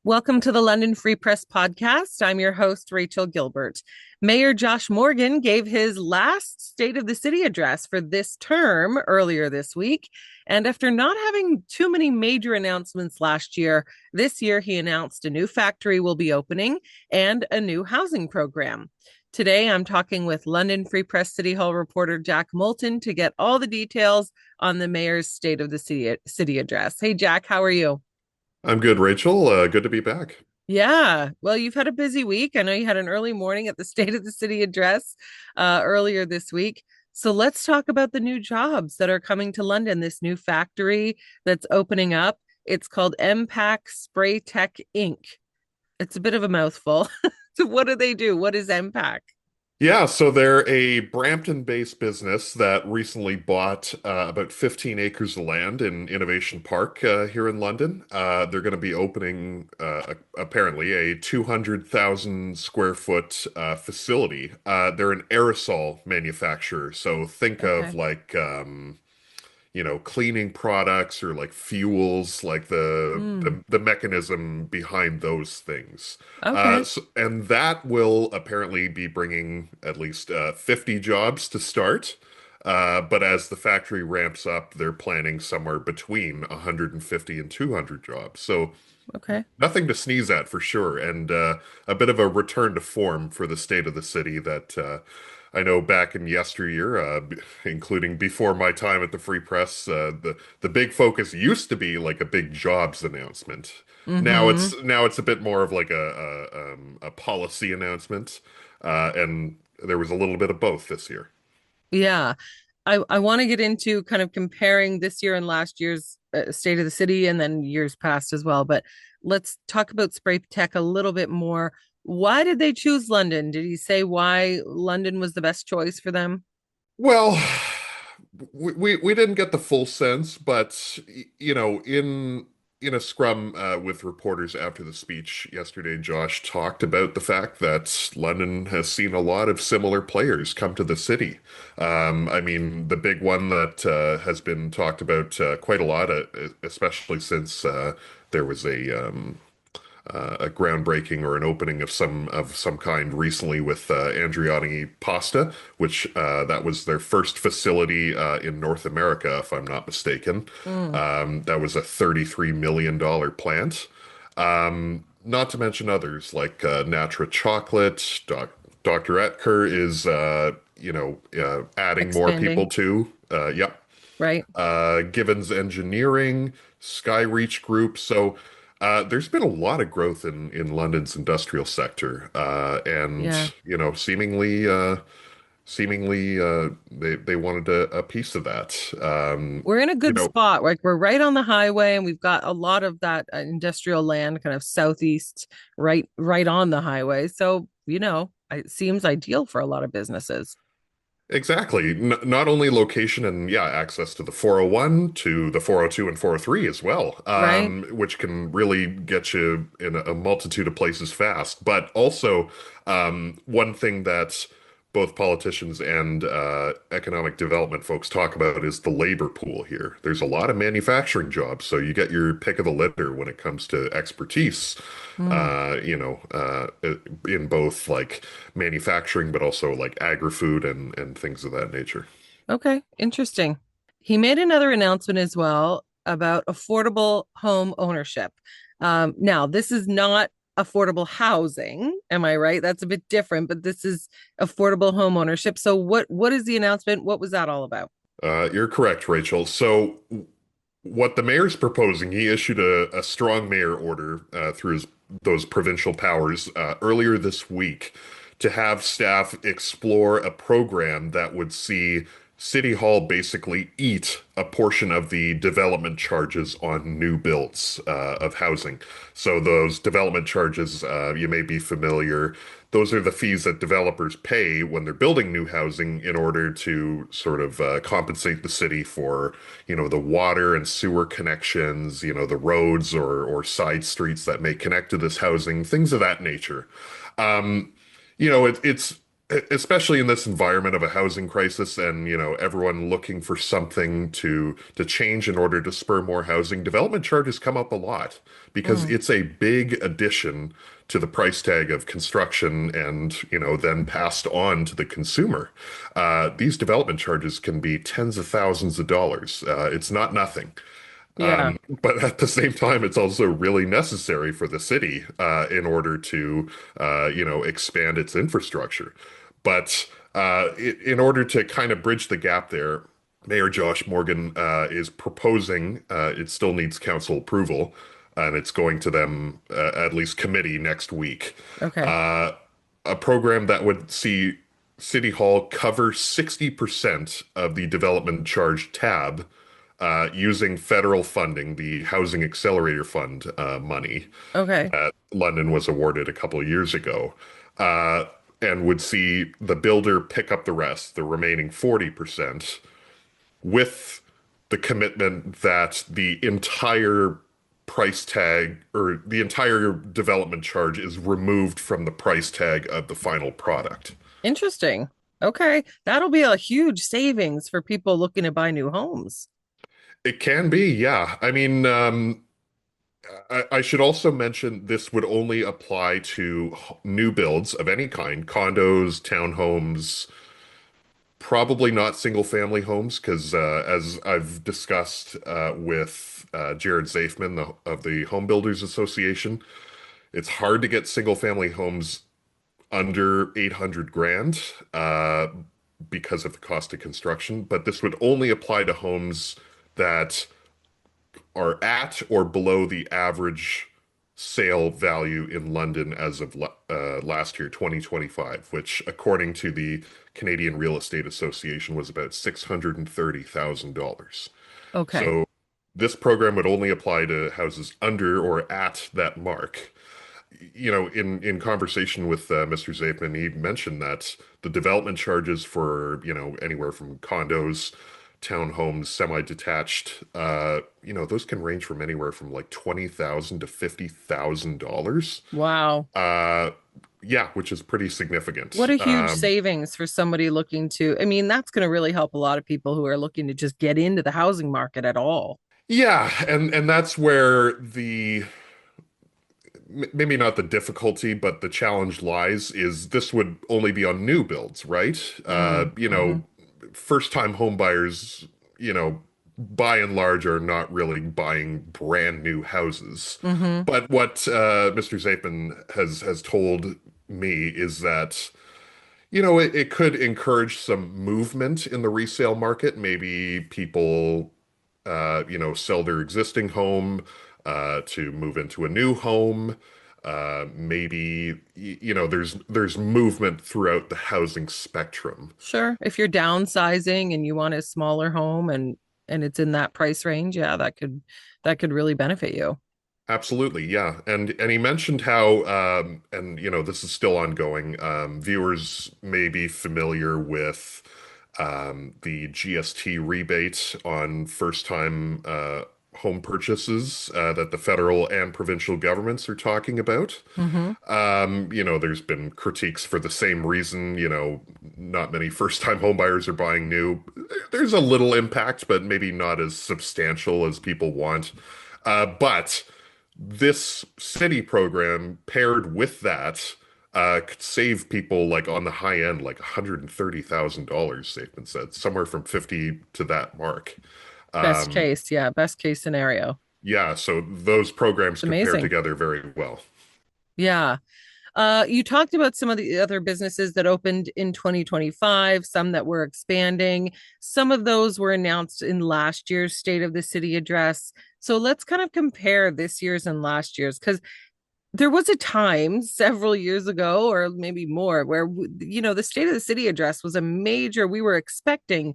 Welcome to the London Free Press Podcast. I'm your host, Rachel Gilbert. Mayor Josh Morgan gave his last State of the City address for this term earlier this week. And after not having too many major announcements last year, this year he announced a new factory will be opening and a new housing program. Today, I'm talking with London Free Press City Hall reporter Jack Moulton to get all the details on the mayor's State of the City address. Hey, Jack, how are you? I'm good, Rachel. Good to be back. Yeah. Well, you've had a busy week. I know you had an early morning at the State of the City address earlier this week. So let's talk about the new jobs that are coming to London, this new factory that's opening up. It's called MPAC Spray Tech Inc. It's a bit of a mouthful. So what do they do? What is MPAC? Yeah, so they're a Brampton-based business that recently bought about 15 acres of land in Innovation Park here in London. They're going to be opening apparently a 200,000 square foot facility. They're an aerosol manufacturer, so think of Okay. cleaning products or like fuels, like the Mm, the, the mechanism behind those things. okay. And that will apparently be bringing at least 50 jobs to start. But as the factory ramps up, they're planning somewhere between 150 and 200 jobs. So Okay. nothing to sneeze at for sure, and a bit of a return to form for the state of the city that I know back in yesteryear, including before my time at the Free Press, the big focus used to be like a big jobs announcement. Mm-hmm. Now it's a bit more of like a policy announcement, and there was a little bit of both this year. Yeah. I want to get into kind of comparing this year and last year's State of the City and then years past as well. But let's talk about Spray Tech a little bit more. Why did they choose London? Did he say why London was the best choice for them? Well, we didn't get the full sense, but in a scrum with reporters after the speech yesterday, Josh talked about the fact that London has seen a lot of similar players come to the city. I mean, the big one that has been talked about quite a lot, especially since there was a groundbreaking or an opening of some kind recently with Andriani Pasta, which that was their first facility in North America, if I'm not mistaken. Mm, That was a $33 million plant. Not to mention others like Natra Chocolate. Dr. Etker is adding more people expanding, too. Yep. right? Givens Engineering, Skyreach Group. So there's been a lot of growth in London's industrial sector, and Yeah. seemingly they wanted a piece of that. We're in a You good know, spot. Like we're right on the highway and we've got a lot of that industrial land kind of southeast, right on the highway. So, it seems ideal for a lot of businesses, exactly. N Not only location and yeah, access to the 401, to the 402 and 403 as well, right? which can really get you in a multitude of places fast. But also, one thing that both politicians and economic development folks talk about is the labor pool here. There's a lot of manufacturing jobs, so you get your pick of the litter when it comes to expertise, Mm, uh, you know, uh, in both like manufacturing, but also like agri-food and things of that nature. okay, interesting. He made another announcement as well about affordable home ownership. Now, this is not affordable housing, am I right? That's a bit different, but this is affordable home ownership. So, what is the announcement? What was that all about? You're correct, Rachel. So what the mayor's proposing, he issued a strong mayor order through those provincial powers earlier this week to have staff explore a program that would see City Hall basically eat a portion of the development charges on new builds of housing. So those development charges, you may be familiar, those are the fees that developers pay when they're building new housing in order to sort of compensate the city for, the water and sewer connections, the roads or side streets that may connect to this housing, things of that nature. Um, it's especially in this environment of a housing crisis and, everyone looking for something to change in order to spur more housing, development charges come up a lot because Mm, it's a big addition to the price tag of construction and, then passed on to the consumer. These development charges can be tens of thousands of dollars. It's not nothing. yeah. But at the same time, it's also really necessary for the city in order to, expand its infrastructure. But in order to kind of bridge the gap there, Mayor Josh Morgan is proposing, it still needs council approval, and it's going to them, at least committee next week, Okay. uh, a program that would see City Hall cover 60% of the development charge tab using federal funding, the Housing Accelerator Fund money Okay. that London was awarded a couple of years ago, uh, and would see the builder pick up the rest, the remaining 40%, with the commitment that the entire price tag or the entire development charge is removed from the price tag of the final product. Interesting. Okay. That'll be a huge savings for people looking to buy new homes. It can be, yeah. I mean, I should also mention this would only apply to new builds of any kind, condos, townhomes, probably not single family homes, because as I've discussed with Jared Zafman of the Home Builders Association, it's hard to get single family homes under 800 grand because of the cost of construction. But this would only apply to homes that are at or below the average sale value in London as of last year, 2025, which, according to the Canadian Real Estate Association, was about $630,000. Okay. So this program would only apply to houses under or at that mark. In conversation with Mr. Zafman, he mentioned that the development charges for, anywhere from condos, townhomes, semi-detached, those can range from anywhere from like 20,000 to $50,000. Wow. Uh, yeah, which is pretty significant. What a huge savings for somebody looking to, I mean, that's going to really help a lot of people who are looking to just get into the housing market at all. Yeah, and that's where maybe not the difficulty, but the challenge lies is this would only be on new builds, right? Mm, hmm. First time home buyers, by and large are not really buying brand new houses. Hmm. But what Mr. Zapin has told me is that, it could encourage some movement in the resale market. Maybe people, sell their existing home to move into a new home. Maybe, there's movement throughout the housing spectrum. Sure. If you're downsizing and you want a smaller home and it's in that price range, yeah, that could really benefit you. Absolutely, yeah. And he mentioned how and this is still ongoing. Viewers may be familiar with the GST rebate on first-time home purchases that the federal and provincial governments are talking about. Hmm. There's been critiques for the same reason. Not many first-time home buyers are buying new. There's a little impact, but maybe not as substantial as people want. But this city program paired with that could save people like on the high end, like $130,000, they've been said, somewhere from 50 to that mark. Best Um, case, yeah, best case scenario. yeah, so those programs It's compare amazing. together very well. Yeah. You talked about some of the other businesses that opened in 2025, some that were expanding. Some of those were announced in last year's State of the City address. So let's kind of compare this year's and last year's because there was a time several years ago, or maybe more, where, the State of the City address was a major, we were expecting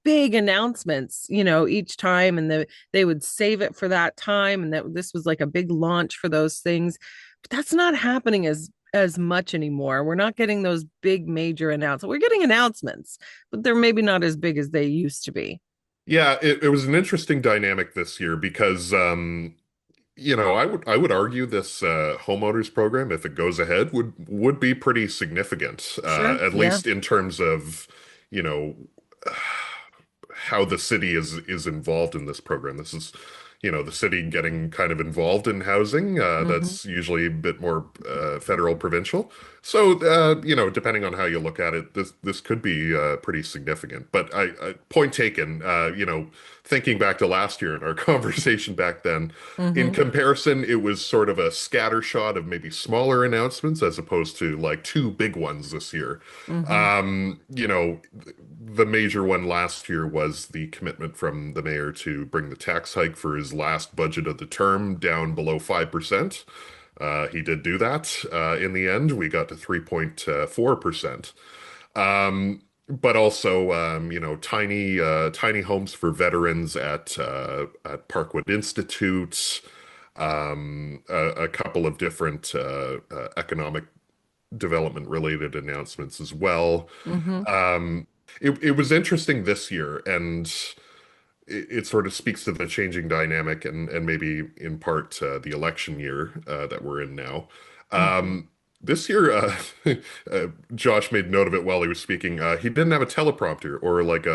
big announcements, each time, and they would save it for that time, and that this was like a big launch for those things. But that's not happening as much anymore. We're not getting those big major announcements. We're getting announcements, but they're maybe not as big as they used to be. Yeah, it was an interesting dynamic this year because I would argue this homeowners program, if it goes ahead, would be pretty significant, Sure. at Yeah. least in terms of, you know, how the city is involved in this program. This is, the city getting kind of involved in housing. Hmm. That's usually a bit more federal, provincial. So, depending on how you look at it, this could be pretty significant. But point taken. Thinking back to last year and our conversation back then, in Hmm. comparison, it was sort of a scattershot of maybe smaller announcements as opposed to like two big ones this year. Hmm. The major one last year was the commitment from the mayor to bring the tax hike for his last budget of the term down below 5%. He did do that. In the end, we got to 3.4%. But also, tiny homes for veterans at Parkwood Institute, a couple of different economic development related announcements as well. Hmm. It was interesting this year, and it sort of speaks to the changing dynamic and maybe in part the election year that we're in now. Hmm. This year, Josh made note of it while he was speaking. He didn't have a teleprompter or like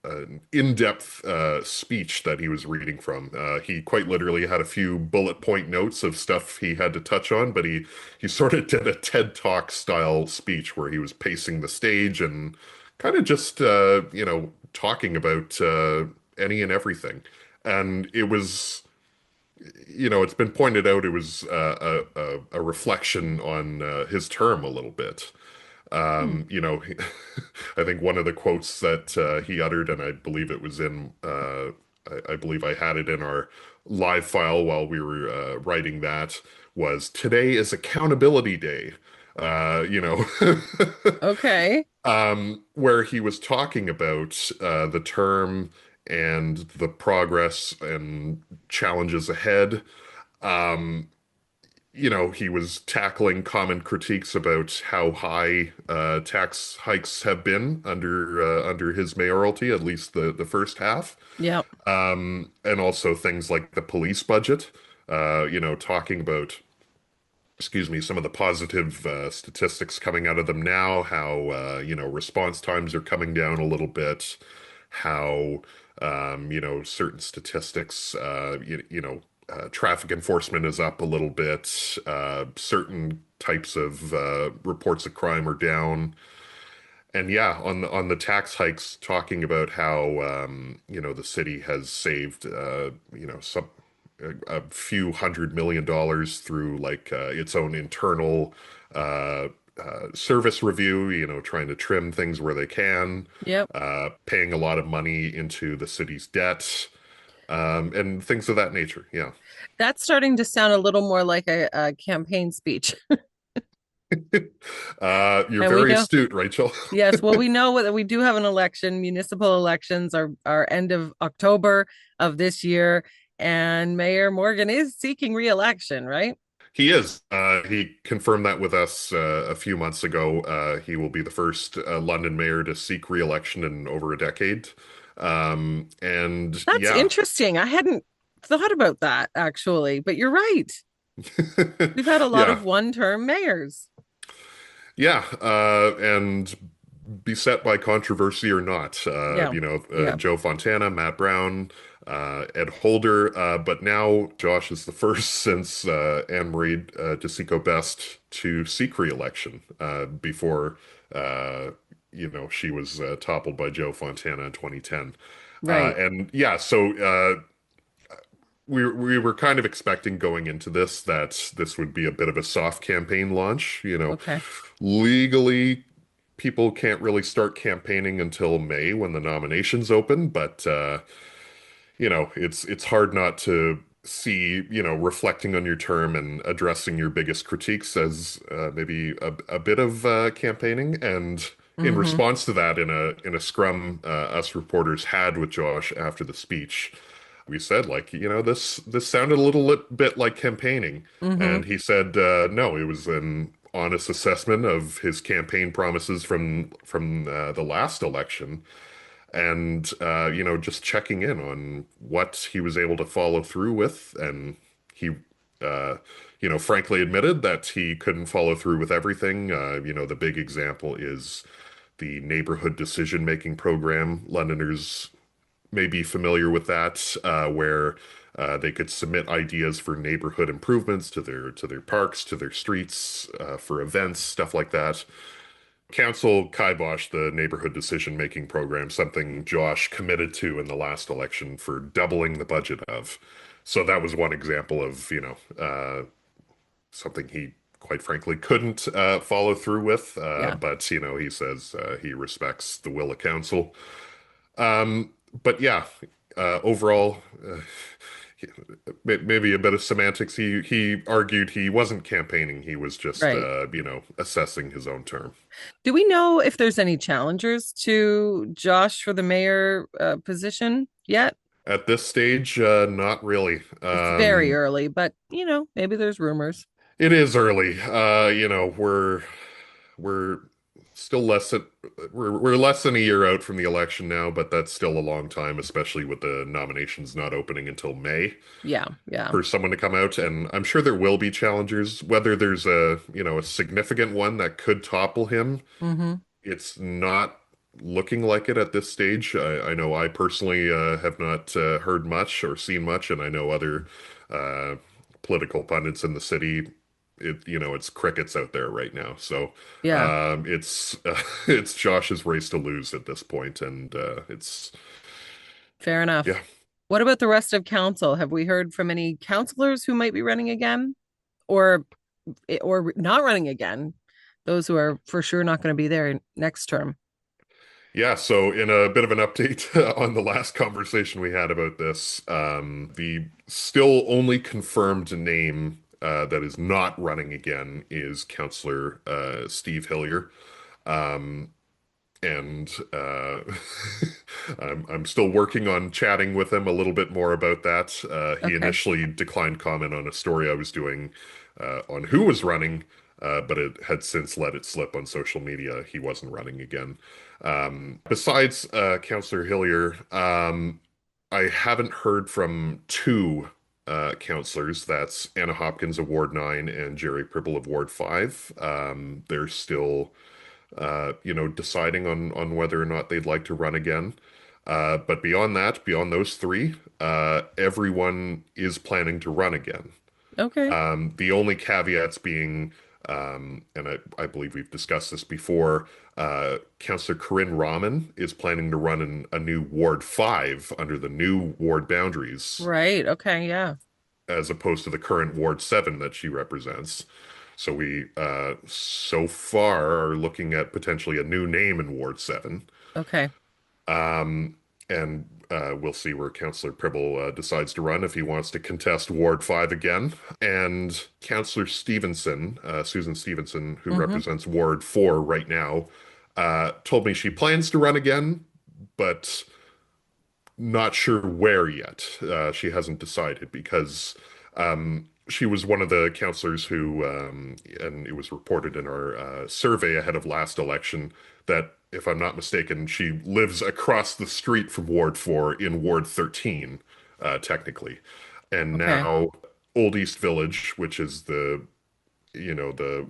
an in-depth speech that he was reading from. He quite literally had a few bullet point notes of stuff he had to touch on, but he sort of did a TED Talk style speech where he was pacing the stage and kind of just talking about any and everything. And it was, it's been pointed out it was a reflection on his term a little bit. I think one of the quotes that he uttered, and I believe it was I believe I had it in our live file while we were writing that, was "Today is accountability day." Uh, you know, Okay. where he was talking about the term and the progress and challenges ahead. Um, he was tackling common critiques about how high tax hikes have been under his mayoralty, at least the first half, Yeah. and also things like the police budget. Talking about, excuse me, some of the positive statistics coming out of them now, how response times are coming down a little bit, how certain statistics, traffic enforcement is up a little bit, certain types of reports of crime are down. And yeah, on the tax hikes, talking about how the city has saved some a few $100 million through like its own internal service review, trying to trim things where they can, Yep. paying a lot of money into the city's debt, and things of that nature. Yeah. That's starting to sound a little more like a campaign speech. You're And we very know, astute, Rachel. yes, well, we know that we do have an election. Municipal elections are end of October of this year, and Mayor Morgan is seeking re-election, right? He is. He confirmed that with us a few months ago. He will be the first London mayor to seek re-election in over a decade. And That's yeah, interesting. I hadn't thought about that actually, but you're right. We've had a lot yeah, of one-term mayors. yeah, and beset by controversy or not, Yeah. Yeah. Joe Fontana, Matt Brown, Ed Holder, but now Josh is the first since Anne Marie DeSico Best to seek re-election before she was toppled by Joe Fontana in 2010. Right. And yeah, so we were kind of expecting going into this that this would be a bit of a soft campaign launch. Okay. Legally, people can't really start campaigning until May when the nominations open, but it's hard not to see, reflecting on your term and addressing your biggest critiques as maybe a bit of campaigning. And in Mm-hmm. response to that, in a scrum us reporters had with Josh after the speech, we said like, this sounded a little bit like campaigning, Mm-hmm. and he said no, it was an honest assessment of his campaign promises from the last election, and just checking in on what he was able to follow through with, and he frankly admitted that he couldn't follow through with everything. The big example is the neighborhood decision-making program. Londoners may be familiar with that, where they could submit ideas for neighborhood improvements to their parks, to their streets, for events, stuff like that. Council kiboshed the neighborhood decision-making program, something Josh committed to in the last election for doubling the budget of. So that was one example of, something he quite frankly couldn't follow through with. Yeah. But, he says he respects the will of council. But yeah, overall, maybe a bit of semantics. He argued he wasn't campaigning. He was just, Right. assessing his own term. Do we know if there's any challengers to Josh for the mayor position yet? At this stage, not really. It's very early, but maybe there's rumors. It is early. We're still we're less than a year out from the election now, but that's still a long time, especially with the nominations not opening until May Yeah, yeah. for someone to come out. And I'm sure there will be challengers. Whether there's a significant one that could topple him, Mm-hmm. it's not looking like it at this stage. I know I personally have not heard much or seen much, and I know other uh, political pundits in the city. It's crickets out there right now. So Yeah, it's it's Josh's race to lose at this point, and it's fair enough. yeah. What about the rest of council? Have we heard from any councilors who might be running again or not running again? Those who are for sure not going to be there next term. Yeah, so in a bit of an update on the last conversation we had about this, the still only confirmed name that is not running again is Councillor Steve Hillier. Um, and I'm still working on chatting with him a little bit more about that. He Okay. initially declined comment on a story I was doing on who was running, but it had since let it slip on social media. He wasn't running again. Besides Councillor Hillier, I haven't heard from two councillors. That's Anna Hopkins of Ward 9 and Jerry Pribble of Ward 5. They're still deciding on whether or not they'd like to run again. But beyond that, beyond those three, everyone is planning to run again. Okay. The only caveats being, and I believe we've discussed this before, Councillor Corinne Rahman is planning to run in a new Ward 5 under the new ward boundaries, Right. Okay. Yeah. as opposed to the current Ward 7 that she represents. So we, so far, are looking at potentially a new name in Ward 7. Okay. And we'll see where Councillor Pribble decides to run if he wants to contest Ward 5 again. And Councillor Stevenson, Susan Stevenson, who Mm-hmm. represents Ward 4 right now, told me she plans to run again, but not sure where yet. She hasn't decided because she was one of the counselors who, and it was reported in our survey ahead of last election, that, if I'm not mistaken, she lives across the street from Ward 4 in Ward 13, technically. And Okay. now Old East Village, which is the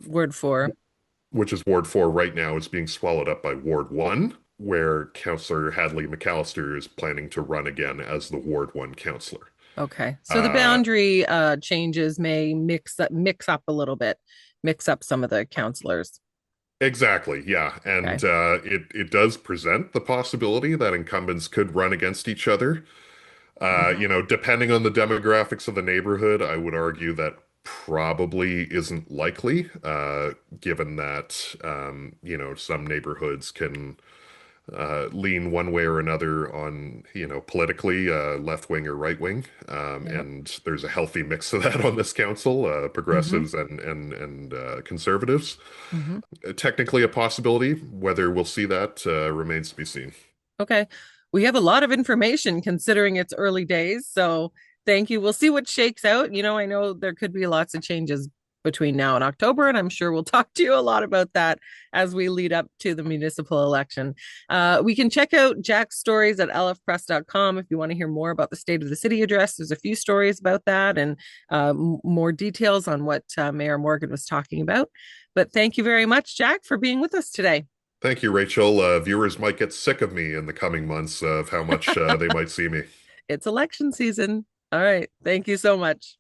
Word 4. which is Ward 4 right now, is being swallowed up by Ward 1, where Councillor Hadley McAllister is planning to run again as the Ward 1 councillor. Okay. So the Uh, boundary changes may mix up a little bit, mix up some of the counselors. exactly, yeah. And Okay. it does present the possibility that incumbents could run against each other. Mhm. Depending on the demographics of the neighborhood, I would argue that probably isn't likely, given that, some neighborhoods can lean one way or another on, politically, left wing or right wing. Yep. And there's a healthy mix of that on this council, Hmm. progressives and conservatives. Hmm. Technically a possibility. Whether we'll see that remains to be seen. Okay. We have a lot of information considering it's early days. So thank you. We'll see what shakes out. I know there could be lots of changes between now and October. And I'm sure we'll talk to you a lot about that as we lead up to the municipal election. We can check out Jack's stories at lfpress.com if you want to hear more about the State of the City address. There's a few stories about that and more details on what Mayor Morgan was talking about. But thank you very much, Jack, for being with us today. Thank you, Rachel. Viewers might get sick of me in the coming months of how much they might see me. It's election season. All right. Thank you so much.